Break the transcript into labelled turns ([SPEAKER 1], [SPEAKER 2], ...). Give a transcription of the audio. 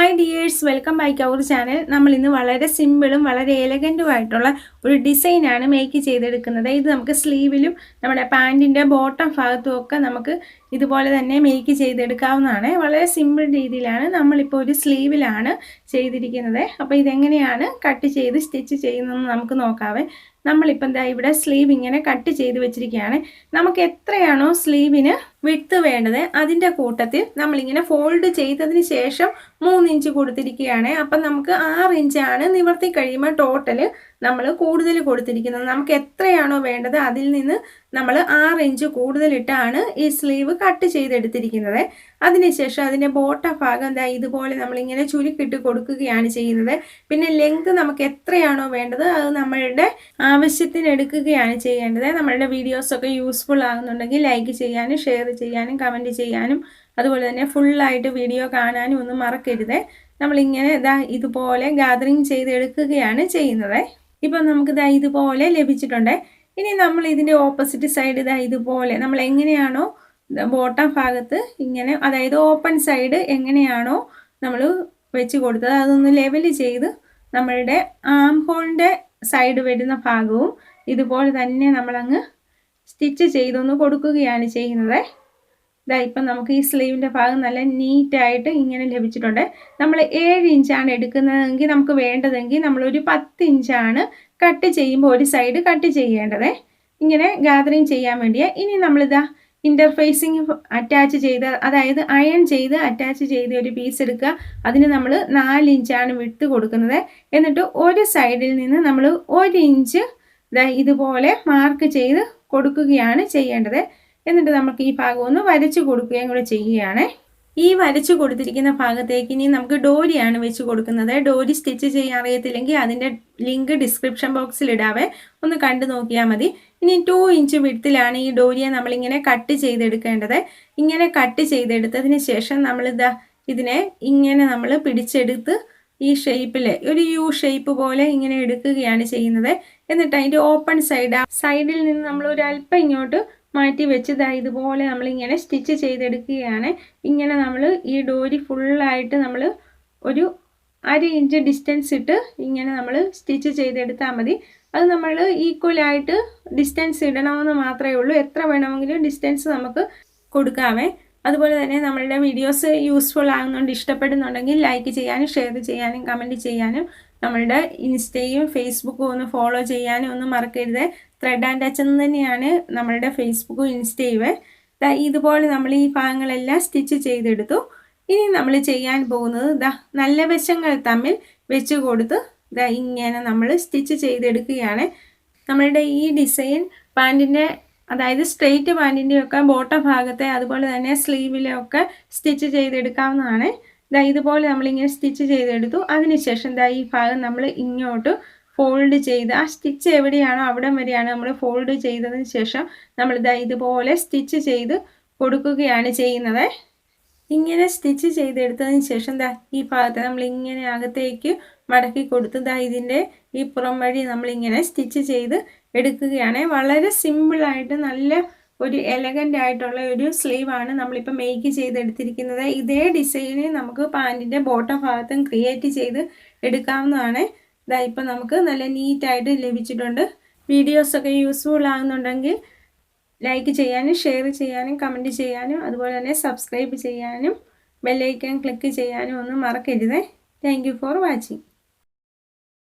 [SPEAKER 1] Hi dears, welcome back our channel. നമ്മൾ ഇന്ന് വളരെ സിമ്പിളും വളരെ എലഗൻറ്റും ആയിട്ടുള്ള ഒരു ഡിസൈനാണ് മേക്ക് ചെയ്തെടുക്കുന്നത്. ഇത് നമുക്ക് സ്ലീവിലും നമ്മുടെ പാൻറ്റിൻ്റെ ബോട്ടം ഭാഗത്തും ഒക്കെ നമുക്ക് ഇതുപോലെ തന്നെ മേക്ക് ചെയ്തെടുക്കാവുന്നതാണ്. വളരെ സിമ്പിൾ രീതിയിലാണ് നമ്മളിപ്പോൾ ഒരു സ്ലീവിലാണ് ചെയ്തിരിക്കുന്നത്. അപ്പോൾ ഇതെങ്ങനെയാണ് കട്ട് ചെയ്ത് സ്റ്റിച്ച് ചെയ്യുന്നതെന്ന് നമുക്ക് നോക്കാവേ. നമ്മളിപ്പോൾ എന്താ ഇവിടെ സ്ലീവ് ഇങ്ങനെ കട്ട് ചെയ്ത് വെച്ചിരിക്കുകയാണ്. നമുക്ക് എത്രയാണോ സ്ലീവിന് വിഡ്ത്ത് വേണ്ടത് അതിൻ്റെ കൂട്ടത്തിൽ നമ്മളിങ്ങനെ ഫോൾഡ് ചെയ്തതിന് ശേഷം 3 ഇഞ്ച് കൊടുത്തിരിക്കുകയാണ്. അപ്പം നമുക്ക് 6 ഇഞ്ചാണ് നിവർത്തി കഴിയുമ്പോൾ ടോട്ടൽ നമ്മൾ കൂടുതൽ കൊടുത്തിരിക്കുന്നത്. നമുക്ക് എത്രയാണോ വേണ്ടത് അതിൽ നിന്ന് നമ്മൾ 6 ഇഞ്ച് കൂടുതലിട്ടാണ് ഈ സ്ലീവ് കട്ട് ചെയ്തെടുത്തിരിക്കുന്നത്. അതിനുശേഷം അതിൻ്റെ ബോട്ടം ഭാഗം എന്താ ഇതുപോലെ നമ്മളിങ്ങനെ ചുരുക്കിട്ട് കൊടുക്കുകയാണ് ചെയ്യുന്നത്. പിന്നെ ലെങ്ത് നമുക്ക് എത്രയാണോ വേണ്ടത് അത് നമ്മളുടെ ആവശ്യത്തിന് എടുക്കുകയാണ് ചെയ്യേണ്ടത്. നമ്മളുടെ വീഡിയോസൊക്കെ യൂസ്ഫുൾ ആകുന്നുണ്ടെങ്കിൽ ലൈക്ക് ചെയ്യാനും ഷെയർ ചെയ്യാനും കമൻറ്റ് ചെയ്യാനും അതുപോലെ തന്നെ ഫുള്ളായിട്ട് വീഡിയോ കാണാനും ഒന്നും മറക്കരുത്. നമ്മളിങ്ങനെ ഇതുപോലെ ഗാദറിങ് ചെയ്തെടുക്കുകയാണ് ചെയ്യുന്നത്. ഇപ്പം നമുക്കിതാ ഇതുപോലെ ലഭിച്ചിട്ടുണ്ട്. ഇനി നമ്മൾ ഇതിൻ്റെ ഓപ്പോസിറ്റ് സൈഡ് ഇതുപോലെ നമ്മൾ എങ്ങനെയാണോ ബോട്ടം ഭാഗത്ത് ഇങ്ങനെ, അതായത് ഓപ്പൺ സൈഡ് എങ്ങനെയാണോ നമ്മൾ വെച്ച് കൊടുത്തത് അതൊന്ന് ലെവൽ ചെയ്ത് നമ്മളുടെ ആം ഹോളിൻ്റെ സൈഡ് വരുന്ന ഭാഗവും ഇതുപോലെ തന്നെ നമ്മളങ്ങ് സ്റ്റിച്ച് ചെയ്തൊന്ന് കൊടുക്കുകയാണ് ചെയ്യുന്നത്. ഇപ്പം നമുക്ക് ഈ സ്ലീവിൻ്റെ ഭാഗം നല്ല നീറ്റായിട്ട് ഇങ്ങനെ ലഭിച്ചിട്ടുണ്ട്. നമ്മൾ 7 ഇഞ്ചാണ് എടുക്കുന്നതെങ്കിൽ നമുക്ക് വേണ്ടതെങ്കിൽ നമ്മളൊരു 10 ഇഞ്ചാണ് കട്ട് ചെയ്യുമ്പോൾ ഒരു സൈഡ് കട്ട് ചെയ്യേണ്ടത്, ഇങ്ങനെ ഗാദറിങ് ചെയ്യാൻ വേണ്ടിയാണ്. ഇനി നമ്മളിതാ ഇൻ്റർഫേസിങ് അറ്റാച്ച് ചെയ്ത്, അതായത് അയൺ ചെയ്ത് അറ്റാച്ച് ചെയ്ത് ഒരു പീസ് എടുക്കുക. അതിന് നമ്മൾ 4 ഇഞ്ചാണ് വിട്ട് കൊടുക്കുന്നത്. എന്നിട്ട് ഒരു സൈഡിൽ നിന്ന് നമ്മൾ 1 ഇഞ്ച് ഇതുപോലെ മാർക്ക് ചെയ്ത് കൊടുക്കുകയാണ് ചെയ്യേണ്ടത്. എന്നിട്ട് നമുക്ക് ഈ ഭാഗം ഒന്ന് വരച്ച് കൊടുക്കുകയും കൂടെ ചെയ്യുകയാണ്. ഈ വരച്ച് കൊടുത്തിരിക്കുന്ന ഭാഗത്തേക്ക് ഇനി നമുക്ക് ഡോരിയാണ് വെച്ച് കൊടുക്കുന്നത്. ഡോരി സ്റ്റിച്ച് ചെയ്യാൻ അറിയത്തില്ലെങ്കിൽ അതിൻ്റെ ലിങ്ക് ഡിസ്ക്രിപ്ഷൻ ബോക്സിൽ ഇടാവേ, ഒന്ന് കണ്ടു നോക്കിയാൽ മതി. ഇനി 2 ഇഞ്ച് വിഡ്ത്തിലാണ് ഈ ഡോരിയെ നമ്മളിങ്ങനെ കട്ട് ചെയ്തെടുക്കേണ്ടത്. ഇങ്ങനെ കട്ട് ചെയ്തെടുത്തതിന് ശേഷം ഇതിനെ ഇങ്ങനെ നമ്മൾ പിടിച്ചെടുത്ത് ഈ ഷേപ്പിൽ ഒരു യു ഷേപ്പ് പോലെ ഇങ്ങനെ എടുക്കുകയാണ് ചെയ്യുന്നത്. എന്നിട്ട് അതിൻ്റെ ഓപ്പൺ സൈഡിൽ നിന്ന് നമ്മൾ ഒരു അല്പം ഇങ്ങോട്ട് മാറ്റി വെച്ച് ഇതുപോലെ നമ്മളിങ്ങനെ സ്റ്റിച്ച് ചെയ്തെടുക്കുകയാണ്. ഇങ്ങനെ നമ്മൾ ഈ ഡോരി ഫുള്ളായിട്ട് നമ്മൾ ഒരു 1/2 ഇഞ്ച് ഡിസ്റ്റൻസ് ഇട്ട് ഇങ്ങനെ നമ്മൾ സ്റ്റിച്ച് ചെയ്തെടുത്താൽ മതി. അത് നമ്മൾ ഈക്വലായിട്ട് ഡിസ്റ്റൻസ് ഇടണമെന്ന് മാത്രമേ ഉള്ളൂ. എത്ര വേണമെങ്കിലും ഡിസ്റ്റൻസ് നമുക്ക് കൊടുക്കാമേ. അതുപോലെ തന്നെ നമ്മളുടെ വീഡിയോസ് യൂസ്ഫുൾ ആകുന്നുണ്ട്, ഇഷ്ടപ്പെടുന്നുണ്ടെങ്കിൽ ലൈക്ക് ചെയ്യാനും ഷെയർ ചെയ്യാനും കമൻറ്റ് ചെയ്യാനും നമ്മളുടെ ഇൻസ്റ്റയും ഫേസ്ബുക്കും ഒന്ന് ഫോളോ ചെയ്യാനും ഒന്നും മറക്കരുത്. ത്രെഡ് ആൻഡ് ടച്ച് എന്ന് തന്നെയാണ് നമ്മളുടെ ഫേസ്ബുക്കും ഇൻസ്റ്റയും. ഇതുപോലെ നമ്മൾ ഈ ഭാഗങ്ങളെല്ലാം സ്റ്റിച്ച് ചെയ്തെടുത്തു. ഇനി നമ്മൾ ചെയ്യാൻ പോകുന്നത് നല്ല വശങ്ങൾ തമ്മിൽ വെച്ച് കൊടുത്ത് ഇങ്ങനെ നമ്മൾ സ്റ്റിച്ച് ചെയ്തെടുക്കുകയാണ്. നമ്മളുടെ ഈ ഡിസൈൻ പാൻറ്റിൻ്റെ, അതായത് സ്ട്രെയിറ്റ് പാൻറ്റിൻ്റെയൊക്കെ ബോട്ടം ഭാഗത്തെ അതുപോലെ തന്നെ സ്ലീവിലൊക്കെ സ്റ്റിച്ച് ചെയ്തെടുക്കാവുന്നതാണ്. ഇതുപോലെ നമ്മളിങ്ങനെ സ്റ്റിച്ച് ചെയ്തെടുത്തു. അതിനുശേഷം ഈ ഭാഗം നമ്മൾ ഇങ്ങോട്ട് ഫോൾഡ് ചെയ്ത് ആ സ്റ്റിച്ച് എവിടെയാണോ അവിടം വരെയാണ് നമ്മൾ ഫോൾഡ് ചെയ്തതിന് ശേഷം നമ്മൾ ഇതുപോലെ സ്റ്റിച്ച് ചെയ്ത് കൊടുക്കുകയാണ് ചെയ്യുന്നത്. ഇങ്ങനെ സ്റ്റിച്ച് ചെയ്തെടുത്തതിന് ശേഷം ഈ ഭാഗത്ത് നമ്മൾ ഇങ്ങനെ അകത്തേക്ക് മടക്കി കൊടുത്ത് ഇതിൻ്റെ ഈ പുറം വഴി നമ്മളിങ്ങനെ സ്റ്റിച്ച് ചെയ്ത് എടുക്കുകയാണ്. വളരെ സിമ്പിളായിട്ട് നല്ല ഒരു എലഗൻ്റ് ആയിട്ടുള്ള ഒരു സ്ലീവാണ് നമ്മളിപ്പോൾ മേക്ക് ചെയ്തെടുത്തിരിക്കുന്നത്. ഇതേ ഡിസൈന് നമുക്ക് പാൻറ്റിൻ്റെ ബോട്ടം ഭാഗത്തും ക്രിയേറ്റ് ചെയ്ത് എടുക്കാവുന്നതാണ്. ഇപ്പം നമുക്ക് നല്ല നീറ്റായിട്ട് ലഭിച്ചിട്ടുണ്ട്. വീഡിയോസൊക്കെ യൂസ്ഫുൾ ആകുന്നുണ്ടെങ്കിൽ ലൈക്ക് ചെയ്യാനും ഷെയർ ചെയ്യാനും കമൻറ്റ് ചെയ്യാനും അതുപോലെ തന്നെ സബ്സ്ക്രൈബ് ചെയ്യാനും ബെല്ലൈക്കൺ ക്ലിക്ക് ചെയ്യാനും ഒന്നും മറക്കരുത്. Thank you for watching.